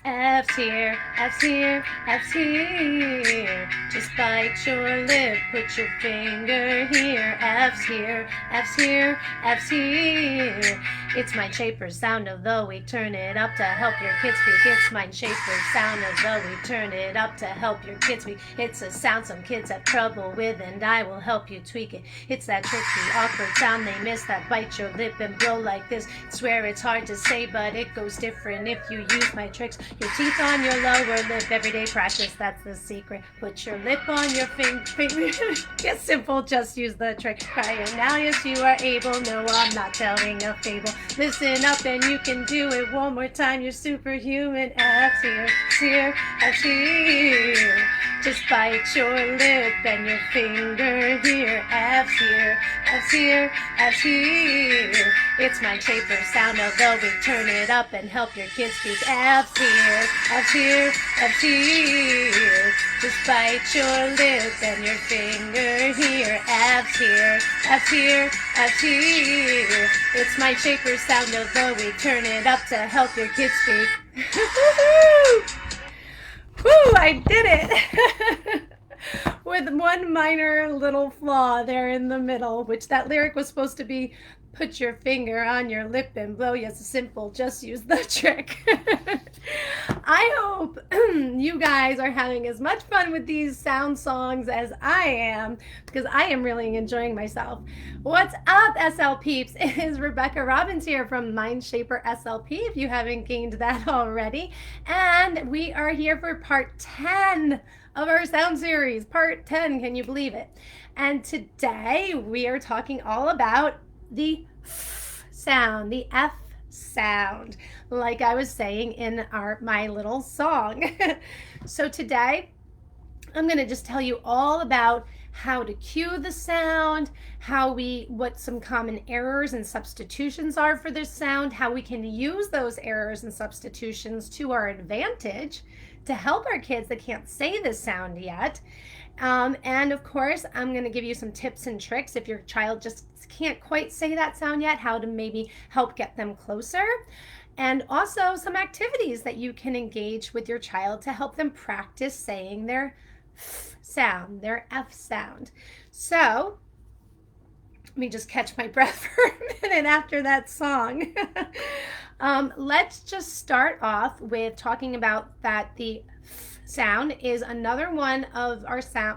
F's here, F's here, F's here. Just bite your lip, put your finger here. F's here, F's here, F's here. It's mind shaper sound, although we turn it up to help your kids speak. It's mind shaper sound, although we turn it up to help your kids speak. It's a sound some kids have trouble with, and I will help you tweak it. It's that tricky, awkward sound they miss, that bite your lip and blow like this. Swear it's hard to say, but it goes different if you use my tricks. Your teeth on your lower lip, everyday practice, that's the secret. Put your lip on your finger. It's simple, just use the trick. Try it now, yes you are able. No, I'm not telling a fable. Listen up and you can do it one more time. You're superhuman. F's here, here, F's here. Just bite your lip and your finger here. F's here, F's here, F's here. It's mind shaper sound, although we turn it up and help your kids speak. F's here, F's here, F's here. Just bite your lip and your finger here. F's here, F's here, F's here. It's mind shaper sound, although we turn it up to help your kids speak. Woo, I did it! With one minor little flaw there in the middle, which that lyric was supposed to be, put your finger on your lip and blow. Yes, simple, just use the trick. I hope you guys are having as much fun with these sound songs as I am, because I am really enjoying myself. What's up, SLPeeps? It is Rebecca Robbins here from Mindshaper SLP, if you haven't gained that already. And we are here for part 10 of our sound series. Part 10, can you believe it? And today we are talking all about the F sound, the F sound, like I was saying in my little song. So today I'm going to just tell you all about how to cue the sound, what some common errors and substitutions are for this sound, how we can use those errors and substitutions to our advantage to help our kids that can't say this sound yet. And of course, I'm going to give you some tips and tricks if your child just can't quite say that sound yet, how to maybe help get them closer. And also some activities that you can engage with your child to help them practice saying their F sound, their F sound. So let me just catch my breath for a minute after that song. Let's just start off with talking about that the F sound is another one of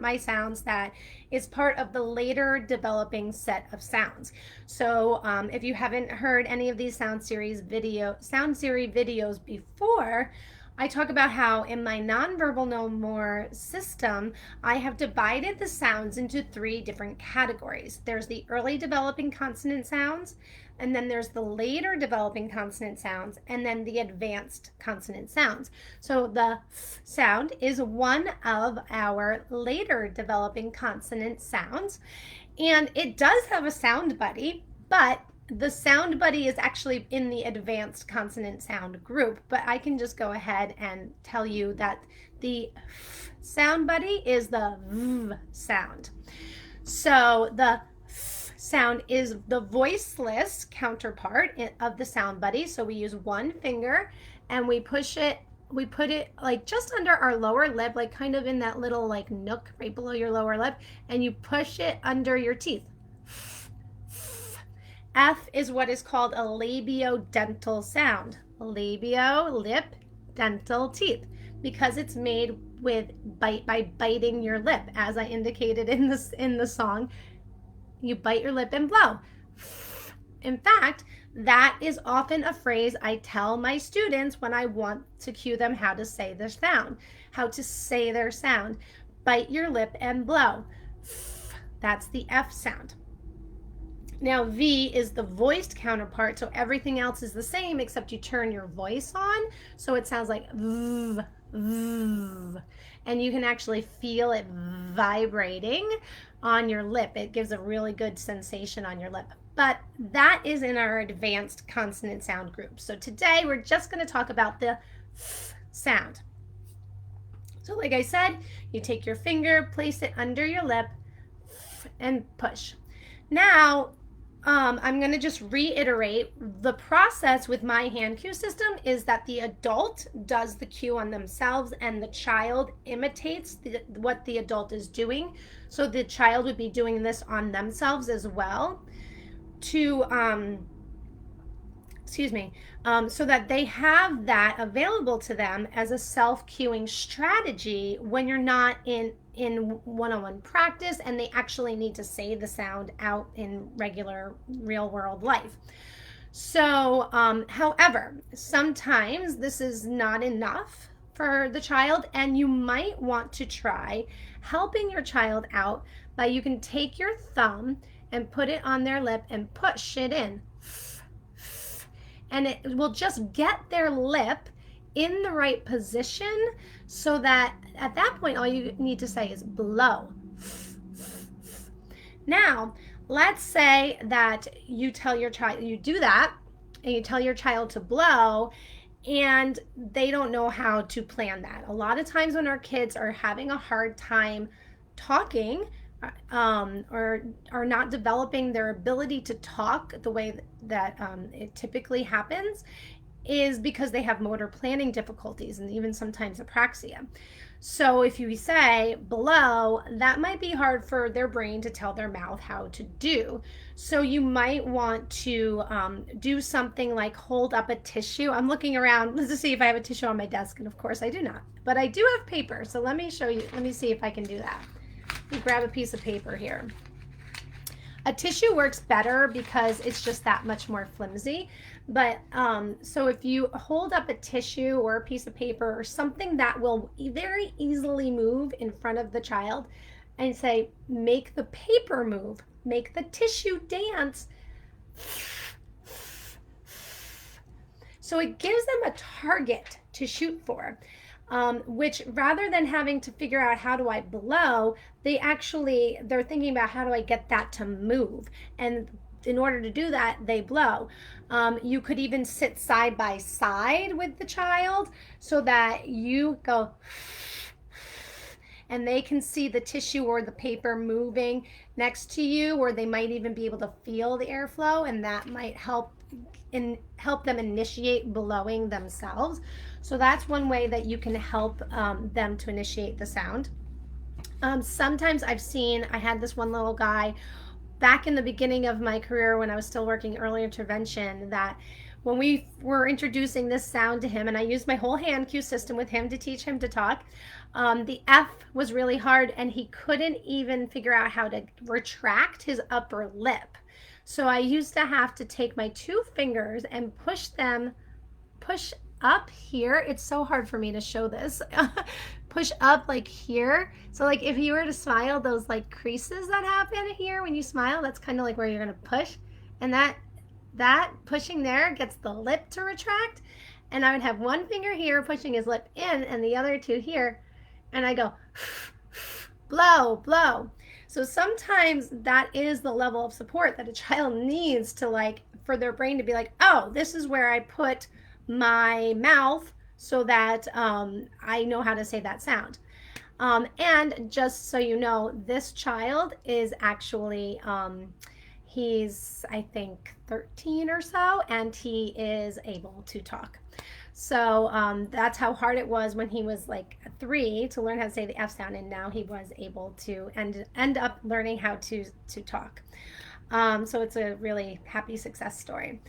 my sounds that is part of the later developing set of sounds. So if you haven't heard any of these sound series videos before, I talk about how in my Nonverbal No More system, I have divided the sounds into 3 different categories. There's the early developing consonant sounds, and then there's the later developing consonant sounds, and then the advanced consonant sounds. So the F sound is one of our later developing consonant sounds, and it does have a sound buddy, but the sound buddy is actually in the advanced consonant sound group. But I can just go ahead and tell you that the F sound buddy is the V sound. So the sound is the voiceless counterpart of the sound buddy. So we use one finger and we put it like just under our lower lip, like kind of in that little like nook right below your lower lip, and you push it under your teeth. F is what is called a labiodental sound. Labio, lip, dental, teeth, because it's made with by biting your lip, as I indicated in the song. You bite your lip and blow. In fact, that is often a phrase I tell my students when I want to cue them how to say their sound, Bite your lip and blow. That's the F sound. Now V is the voiced counterpart, so everything else is the same except you turn your voice on, so it sounds like V, V, and you can actually feel it vibrating on your lip. It gives a really good sensation on your lip. But that is in our advanced consonant sound group. So today we're just going to talk about the F sound. So like I said, you take your finger, place it under your lip, and push. Now, I'm going to just reiterate the process with my hand cue system is that the adult does the cue on themselves and the child imitates what the adult is doing. So the child would be doing this on themselves as well to, so that they have that available to them as a self-cueing strategy when you're not in one-on-one practice and they actually need to say the sound out in regular real world life. So, however, sometimes this is not enough for the child, and you might want to try helping your child out by you can take your thumb and put it on their lip and push it in. And it will just get their lip in the right position so that at that point all you need to say is blow. Now, let's say that you tell your child, you do that, and you tell your child to blow, and they don't know how to plan that. A lot of times when our kids are having a hard time talking, or are not developing their ability to talk the way that it typically happens, is because they have motor planning difficulties and even sometimes apraxia. So if you say blow, that might be hard for their brain to tell their mouth how to do. So you might want to do something like hold up a tissue. I'm looking around to see if I have a tissue on my desk, and of course I do not. But I do have paper, so let me show you. Let me see if I can do that. Let me grab a piece of paper here. A tissue works better because it's just that much more flimsy. But so if you hold up a tissue or a piece of paper or something that will very easily move in front of the child and say, make the paper move, make the tissue dance. So it gives them a target to shoot for. Which rather than having to figure out how do I blow, they're thinking about how do I get that to move. And in order to do that, they blow. You could even sit side by side with the child so that you go and they can see the tissue or the paper moving next to you, or they might even be able to feel the airflow, and that might help them initiate blowing themselves. So that's one way that you can help them to initiate the sound. Sometimes I had this one little guy back in the beginning of my career when I was still working early intervention, that when we were introducing this sound to him, and I used my whole hand cue system with him to teach him to talk, the F was really hard and he couldn't even figure out how to retract his upper lip. So I used to have to take my 2 fingers and push up here. It's so hard for me to show this. Push up like here. So like if you were to smile, those like creases that happen here when you smile, that's kind of like where you're going to push. And that pushing there gets the lip to retract. And I would have 1 finger here pushing his lip in and the other 2 here. And I go blow, blow. So sometimes that is the level of support that a child needs to, like, for their brain to be like, oh, this is where I put my mouth so that I know how to say that sound. And just so you know, this child is actually, he's, I think, 13 or so, and he is able to talk. So that's how hard it was when he was like 3 to learn how to say the F sound, and now he was able to end up learning how to talk. So it's a really happy success story.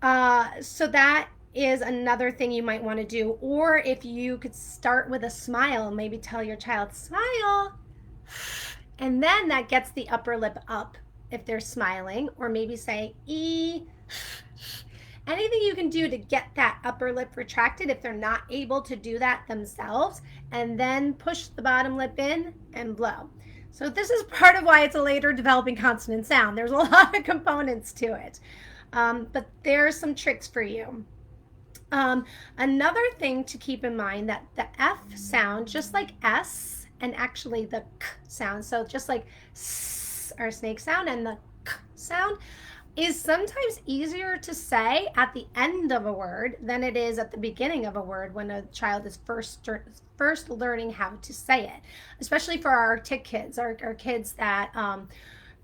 So that is another thing you might want to do. Or if you could start with a smile, maybe tell your child, smile, and then that gets the upper lip up if they're smiling, or maybe say E. Anything you can do to get that upper lip retracted if they're not able to do that themselves, and then push the bottom lip in and blow. So this is part of why it's a later developing consonant sound. There's a lot of components to it. But there's some tricks for you. Another thing to keep in mind, that the F sound, just like S, and actually the K sound, so just like S, our snake sound, and the K sound, is sometimes easier to say at the end of a word than it is at the beginning of a word when a child is first learning how to say it, especially for our TIC kids, our kids that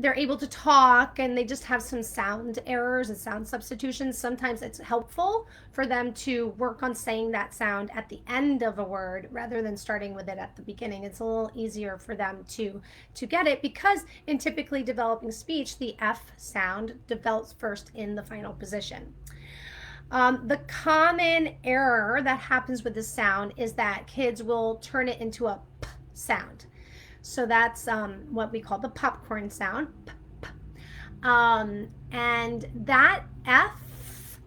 they're able to talk and they just have some sound errors and sound substitutions, sometimes it's helpful for them to work on saying that sound at the end of a word rather than starting with it at the beginning. It's a little easier for them to get it, because in typically developing speech, the F sound develops first in the final position. The common error that happens with this sound is that kids will turn it into a P sound. So that's what we call the popcorn sound. P, p. And that F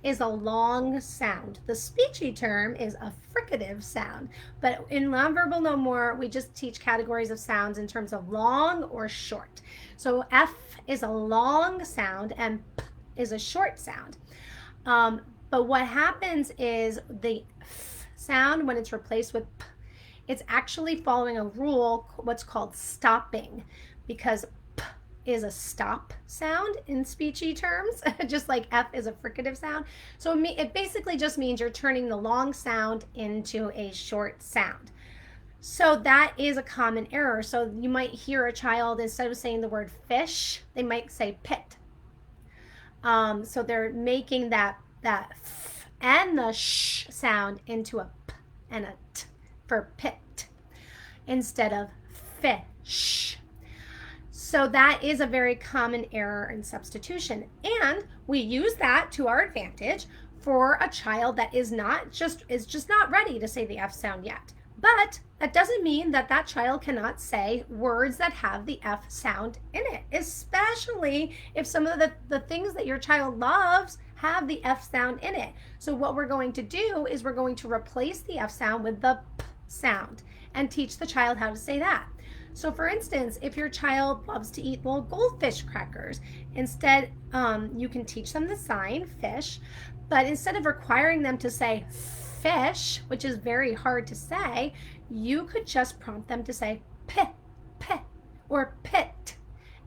is a long sound. The speechy term is a fricative sound. But in Nonverbal No More, we just teach categories of sounds in terms of long or short. So F is a long sound and P is a short sound. But what happens is the F sound, when it's replaced with P, it's actually following a rule, what's called stopping, because P is a stop sound in speechy terms, just like F is a fricative sound. So it basically just means you're turning the long sound into a short sound. So that is a common error. So you might hear a child, instead of saying the word fish, they might say pit. So they're making that F and the sh sound into a P and a T for pit instead of fish. So that is a very common error in substitution, and we use that to our advantage for a child that is just not ready to say the F sound yet. But that doesn't mean that that child cannot say words that have the F sound in it, especially if some of the things that your child loves have the F sound in it. So what we're going to do is we're going to replace the F sound with the P sound and teach the child how to say that. So for instance, if your child loves to eat little goldfish crackers, instead you can teach them the sign fish, but instead of requiring them to say fish, which is very hard to say, you could just prompt them to say pit, pit, or pit.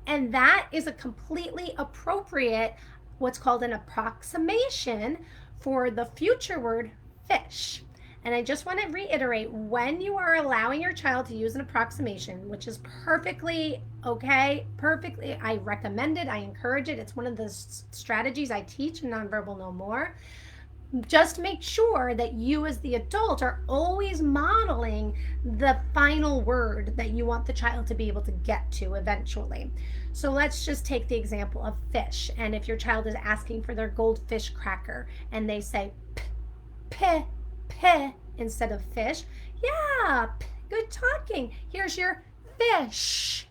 And that is a completely appropriate, what's called an approximation for the future word fish. And I just want to reiterate, when you are allowing your child to use an approximation, which is perfectly okay, I recommend it, I encourage it, it's one of the strategies I teach in Nonverbal No More. Just make sure that you as the adult are always modeling the final word that you want the child to be able to get to eventually. So let's just take the example of fish. And if your child is asking for their goldfish cracker and they say p, instead of fish, yeah, good talking. Here's your fish.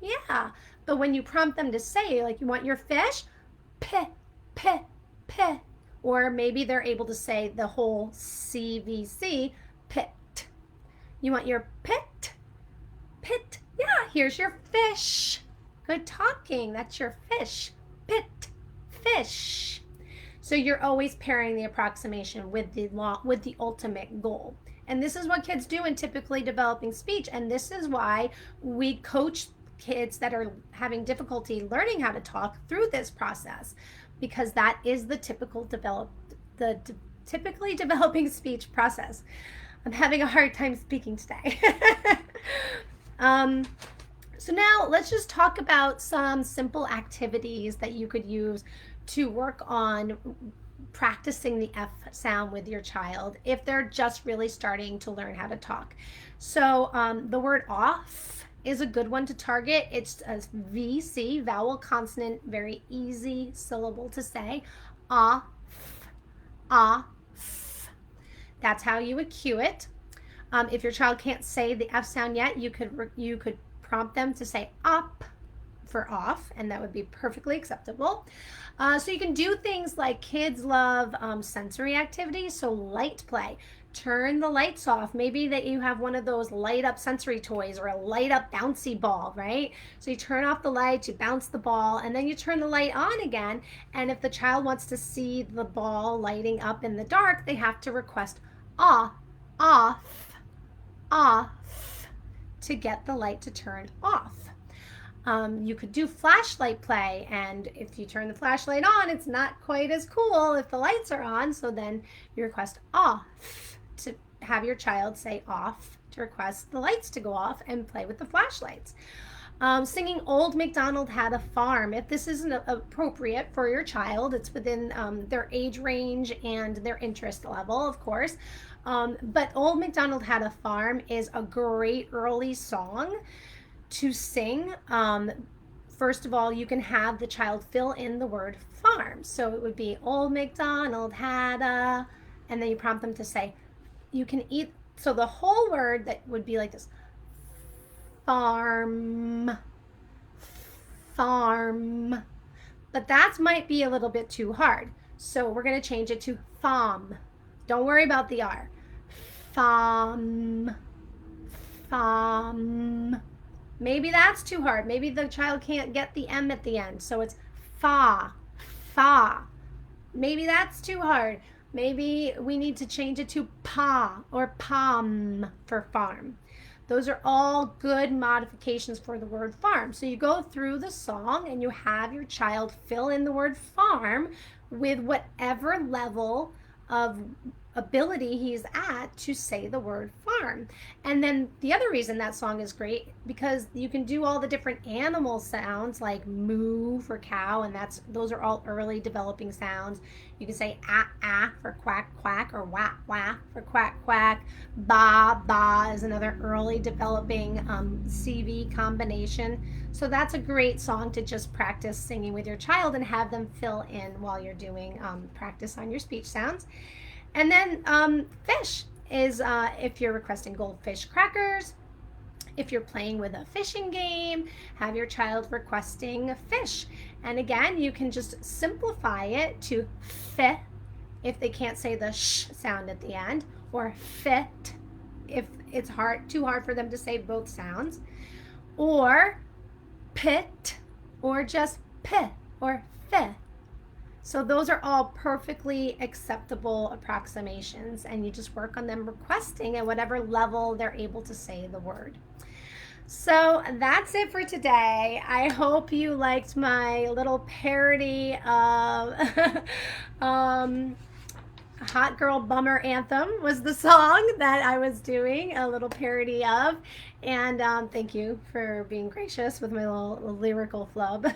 Yeah. But when you prompt them to say, like, you want your fish, p. Or maybe they're able to say the whole CVC, pit. You want your pit? Yeah, here's your fish. Good talking. That's your fish. Pit, fish. So you're always pairing the approximation with the ultimate goal. And this is what kids do in typically developing speech. And this is why we coach kids that are having difficulty learning how to talk through this process, because that is the typically developing speech process. I'm having a hard time speaking today. So now let's just talk about some simple activities that you could use to work on practicing the F sound with your child if they're just really starting to learn how to talk. So the word off is a good one to target. It's a VC, vowel consonant, very easy syllable to say. Off. That's how you would cue it. If your child can't say the F sound yet, you could prompt them to say up for off, and that would be perfectly acceptable. So you can do things like kids love sensory activities, so light play. Turn the lights off. Maybe that you have one of those light up sensory toys or a light up bouncy ball, right? So you turn off the lights, you bounce the ball, and then you turn the light on again. And if the child wants to see the ball lighting up in the dark, they have to request off to get the light to turn off. You could do flashlight play, and if you turn the flashlight on, it's not quite as cool if the lights are on, so then you request off to have your child say off to request the lights to go off and play with the flashlights. Singing Old Macdonald Had a Farm. If this isn't appropriate for your child, it's within their age range and their interest level, of course. But Old Macdonald Had a Farm is a great early song to sing. First of all, you can have the child fill in the word farm. So it would be Old MacDonald had a, and then you prompt them to say, you can eat. So the whole word that would be like this: farm, farm. But that might be a little bit too hard. So we're going to change it to farm. Don't worry about the R. Farm, farm. Maybe that's too hard. Maybe the child can't get the M at the end. So it's fa, fa. Maybe that's too hard. Maybe we need to change it to pa or palm for farm. Those are all good modifications for the word farm. So you go through the song and you have your child fill in the word farm with whatever level of ability he's at to say the word farm. And then the other reason that song is great, because you can do all the different animal sounds like moo for cow, and those are all early developing sounds. You can say ah ah for quack quack, or wah wah for quack quack. Ba ba is another early developing CV combination. So that's a great song to just practice singing with your child and have them fill in while you're doing practice on your speech sounds. And then fish is if you're requesting goldfish crackers. If you're playing with a fishing game, have your child requesting fish. And again, you can just simplify it to fit if they can't say the sh sound at the end, or fit if it's too hard for them to say both sounds, or pit, or just pit, or fit. So those are all perfectly acceptable approximations, and you just work on them requesting at whatever level they're able to say the word. So that's it for today. I hope you liked my little parody of Hot Girl Bummer Anthem was the song that I was doing a little parody of. And thank you for being gracious with my little lyrical flub.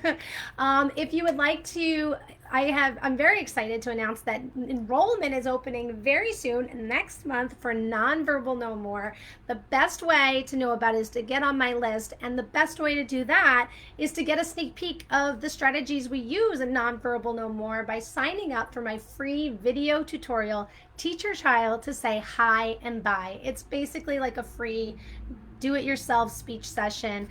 If you would like to, I'm very excited to announce that enrollment is opening very soon next month for Nonverbal No More. The best way to know about it is to get on my list, and the best way to do that is to get a sneak peek of the strategies we use in Nonverbal No More by signing up for my free video tutorial, Teach Your Child to Say Hi and Bye. It's basically like a free do-it-yourself speech session.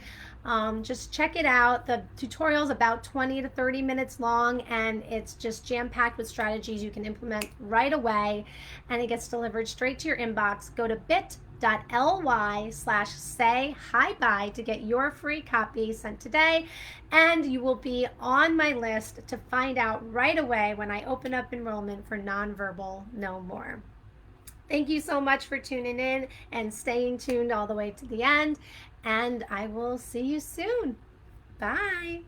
Just check it out. The tutorial is about 20 to 30 minutes long, and it's just jam-packed with strategies you can implement right away, and it gets delivered straight to your inbox. Go to bit.ly/say-hi-bye to get your free copy sent today, and you will be on my list to find out right away when I open up enrollment for Nonverbal No More. Thank you so much for tuning in and staying tuned all the way to the end, and I will see you soon. Bye.